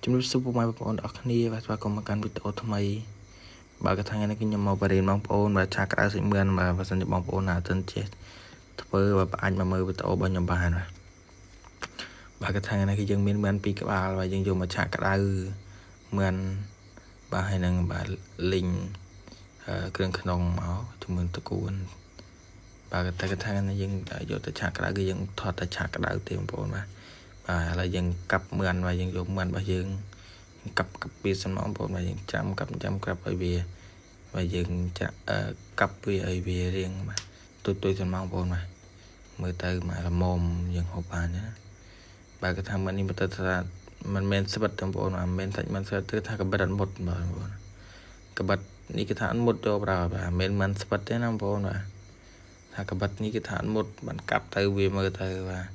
ជំរាបសួរពុកម៉ែបងប្អូនអរគ្នាបាទស្វាគមន៍មកកាន់វីដេអូថ្មីបើកថាថ្ងៃនេះខ្ញុំមកបរិញ្ញាបងប្អូនបាទឆាក្តៅសាច់មឿនបាទបើសិនជាបងប្អូនណាអត់ទាន់ចេះធ្វើបាទអាចមកមើលវីដេអូរបស់ខ្ញុំបានបាទកថាថ្ងៃនេះគឺយើងមានមឿន2ក្បាលបាទយើងយកមកឆាក្តៅមឿនបាទហើយនឹងបាទលីងគ្រឿងក្នុងមកជាមួយតកួនបាទកថាថ្ងៃនេះយើងយកទៅឆាក្តៅគឺយើងថតតែឆាក្តៅទេបងប្អូនបាទឥឡូវយើងកាប់មឿនបាទយើងយកមឿនរបស់យើងកាប់វាសិនមកបងប្អូនបាទយើងចាំកាប់ក្រាប់ឲ្យវាបាទយើងចាក់កាប់វាឲ្យវារៀងបាទទុយសិនមកបងប្អូនបាទមើលទៅមកល្មមយើងហូបបានណាបាទគេថាមិននេះមកទៅថាមិនមែនស្វិតទេបងប្អូនមិនមែនសាច់មិនស្វិតទេថាកបិតអត់មុតបាទបងប្អូនកបិតនេះគេថាអត់មុតយកប្រើបាទមិនស្វិតទេណាបងប្អូនបាទថាកបិតនេះគេថាអត់មុតបានកាប់ទៅវាមើលទៅបាទ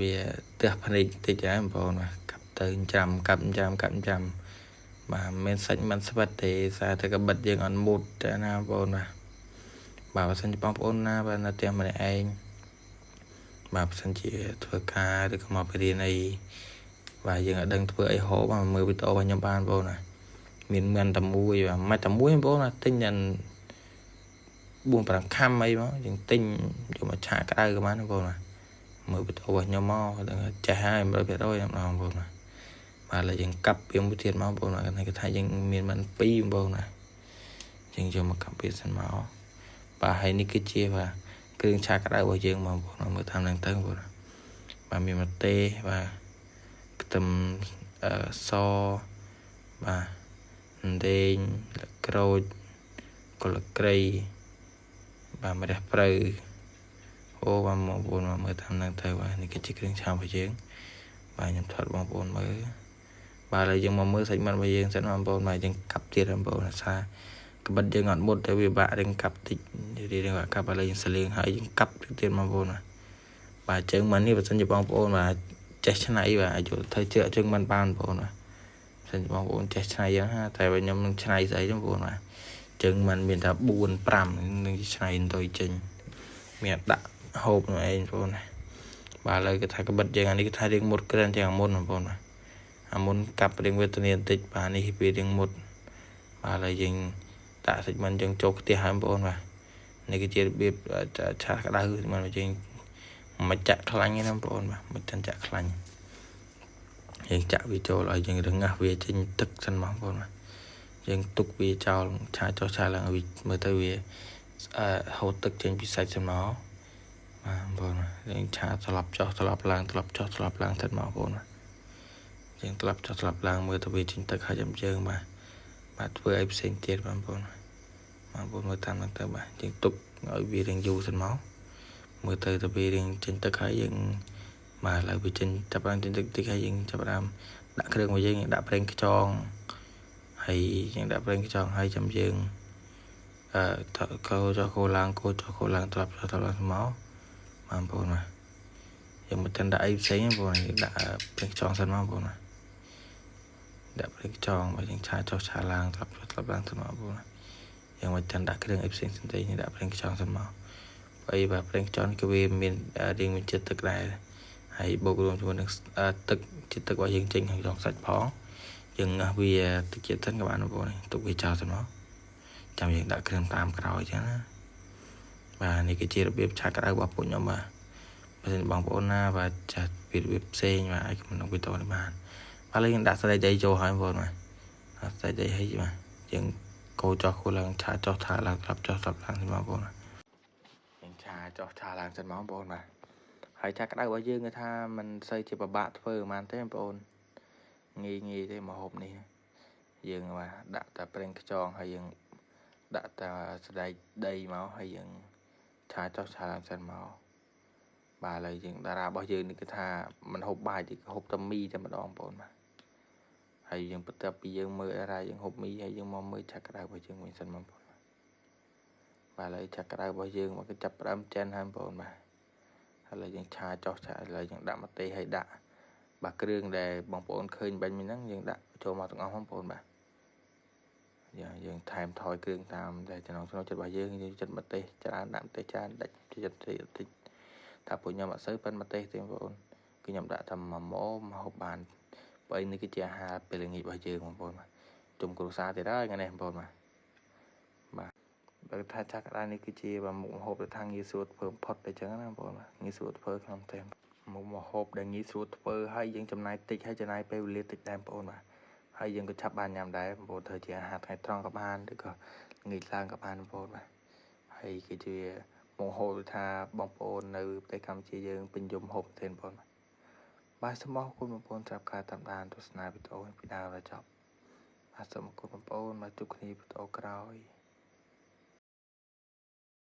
វាទះភ្នែកតិចហើយបងប្អូនបាទកាប់ទៅចាំកាប់ចាំបាទមិនសាច់មិនស្វិតទេសារតែកបិតយើងអត់មុតទេណាបងប្អូនបាទបើសិនជាបងប្អូនណាបាទនៅផ្ទះម្នាក់ឯងបាទបើសិនជាធ្វើការឬក៏មកពីរៀនអីបាទយើងអត់ដឹងធ្វើអីហូបមើលវីដេអូរបស់ខ្ញុំបានបងប្អូនណាមានតែមួយបាទមិនតែមួយបងប្អូនណាទិញតែ4-5 ខាំអីមកយើងទិញយកមកឆាក្តៅក៏បានបងប្អូនណាមើលវីដេអូរបស់ខ្ញុំមកដឹងចេះហើយ100%បងប្អូនណាបាទឥឡូវយើងកាប់វាមួយទៀតមកបងប្អូនណាគេថាយើងមានមិន2បងប្អូនណាយើងយកមកកាប់វាសិនមកបាទហើយនេះគឺជាបាទគ្រឿងឆាក្តៅរបស់យើងបងប្អូនមើលតាមនឹងទៅបងប្អូនបាទមានម្ទេសបាទខ្ទឹមសបាទដេងក្រូចកុលក្រៃបាទម្រះព្រៅអូបងប្អូនមើលតាមនឹងទៅបាទនេះគឺជាគ្រឿងឆារបស់យើងបាទខ្ញុំថតបងប្អូនមើលបាទឥឡូវយើងមកមើលសាច់មាន់របស់យើងសិនបងប្អូនបាទយើងកាប់ទៀតបងប្អូនថាក្បិតយើងអត់មុតតែវាបាក់រៀងកាប់តិចរៀងកាប់ឥឡូវយើងសលៀងហើយយើងកាប់ទៀតបងប្អូនបាទជើងមាន់នេះបើសិនជាបងប្អូនបាទចេះឆ្នៃបាទយកទៅជើជើងមាន់បានបងប្អូនបាទបើសិនជាបងប្អូនចេះឆ្នៃយ៉ាងណាតែបើខ្ញុំនឹងឆ្នៃស្អីបងប្អូនបាទជើងមាន់មានតែ4-5នឹងឆ្នៃទៅចេញមានដាក់ហូបនោះឯងបងប្អូនបាទឥឡូវគេថាក្បិតយើងអានេះគេថារៀងមុតក្រិនជាងមុនបងប្អូនបាទអាមុនកាប់រៀងវេទនាបន្តិចបាទនេះវារៀងមុតបាទឥឡូវយើងដាក់សាច់មាន់យើងចូលខ្ទះហើយបងប្អូនបាទនេះគឺជារបៀបឆាក្តៅមកយើងមិនចាក់ខ្លាញ់ទេណាបងប្អូនបាទមិនចាក់ខ្លាញ់យើងចាក់វាចូលឲ្យយើងរងាស់វាចេញទឹកសិនមកបងប្អូនបាទយើងទុកវាចោលឆាចុះឆាឡើងឲ្យមើលទៅវាហូតទឹកចេញពីសាច់សិនមកបាទបងប្អូនយើងឆាត្រឡប់ចុះត្រឡប់ឡើងត្រឡប់ចុះត្រឡប់ឡើងសិនមកបងប្អូនយើងត្រឡប់ចុះត្រឡប់ឡើងមើលទៅវាចេញទឹកហើយចាំយើងបាទធ្វើឲ្យផ្សេងទៀតបងប្អូនមើលតាមហ្នឹងទៅបាទយើងទុកឲ្យវារៀងយូរសិនមកមើលទៅវារៀងចេញទឹកហើយយើងបាទឥឡូវវាចេញចាប់បានចេញទឹកតិចហើយយើងចាប់បានដាក់គ្រឿងរបស់យើងដាក់ប្រេងខ្យងហើយយើងដាក់ប្រេងខ្យងហើយចាំយើងកូរចុះកូរឡើងត្រឡប់ចុះត្រឡប់មកបងប្អូនបាទយើងមិនទាន់ដាក់អីផ្សេងទេបងប្អូនដាក់ប្រេងខ្យងសិនមកបងប្អូនដាក់ប្រេងខ្យងបើយើងឆាចុះឆាឡើងត្រឡប់ឡើងសិនមកបងប្អូនយើងមិនទាន់ដាក់គ្រឿងអីផ្សេងទេដាក់ប្រេងខ្យងសិនមកហើយបាទប្រេងខ្យងគឺវាមានរៀងមានជាតិទឹកដែរហើយបូករួមជាមួយនឹងទឹកជាតិទឹករបស់យើងចេញខាងក្នុងសាច់ផងយើងងាស់វាទឹកជាតិសិនក៏បានបងប្អូនទុកវាចោលសិនមកចាំយើងដាក់គ្រឿងតាមក្រោយចឹងណាបាទនេះគឺជារបៀបឆាក្តៅរបស់ពួកខ្ញុំបាទបើសិនបងប្អូនណាបាទចាស់ពីរបៀបផ្សេងបាទអាចក្នុងវីដេអូនេះបានឥឡូវយើងដាក់ស្រូវដីចូលហើយបងប្អូនបាទស្រូវដីហើយបាទយើងកូរចុះកូរឡើងឆាចុះឆាឡើងត្រឡប់ចុះត្រឡប់ឡើងទៅបងប្អូនយើងឆាចុះឆាឡើងសិនមកបងប្អូនបាទហើយឆាក្តៅរបស់យើងគឺថាมันសូវជាពិបាកធ្វើប៉ុន្មានទេបងប្អូនងាយទេមកហូបនេះយើងបាទដាក់តែប្រេងខ្យងហើយយើងដាក់តែស្រូវដីមកហើយយើងឆាចុះឆាឡើងសិនមកបាទឥឡូវយើងតារារបស់យើងនេះគឺថាมันហូបបាយទេហូបតែមីតែម្ដងបងប្អូនបាទហើយយើងបន្ទាប់ពីយើងមើលតារាយើងហូបមីហើយយើងមកមើលឆាក្តៅរបស់យើងវិញសិនបងប្អូនបាទឥឡូវឆាក្តៅរបស់យើងមកចាប់ផ្ដើមចិនហើយបងប្អូនបាទឥឡូវយើងឆាចុះឆាឥឡូវយើងដាក់ម្ទេសហើយដាក់បាទគ្រឿងដែលបងប្អូនឃើញបាញ់មិញហ្នឹងយើងដាក់ចូលមកទាំងអស់បងប្អូនបាទយើងថែមថយគ្រឿងតាមតែចំណងចិត្តរបស់យើងចិត្តម្ទេសច្រើនដាក់ម្ទេសច្រើនដាច់ចិត្តតិចថាពួកខ្ញុំអត់សូវប៉ិនម្ទេសទេបងប្អូនគឺខ្ញុំដាក់តែ1 ម៉ោមហូបបាន bởi những cái chia hạt về người bao giờ mà bồn mà chung cổ xa thì đó ngay này bồn mà bởi thay chắc ra những cái chia và một hộp để thang nghi suốt phơm phật để chẳng á bồn mà nghi suốt phơ không thêm một hộp để nghi suốt phơ hay dân trong này tích hay trong này bê liệt tích đem bồn mà hay dân có chấp bàn nhằm đấy bồn thời chia hạt hay trong các bạn được có nghỉ sang các bạn bồn mà hay cái chia một hộp tha bóng bồnនៅប្រទេសកម្ពុជាយើងពេញយមហូបទេបងបាទសូមអរគុណបងប្អូនសម្រាប់ការតាមដានទស្សនាវីដេអូពីដើមដល់ចប់បាទសូមអរគុណបងប្អូនមកជួបគ្នាវីដេអូក្រោយ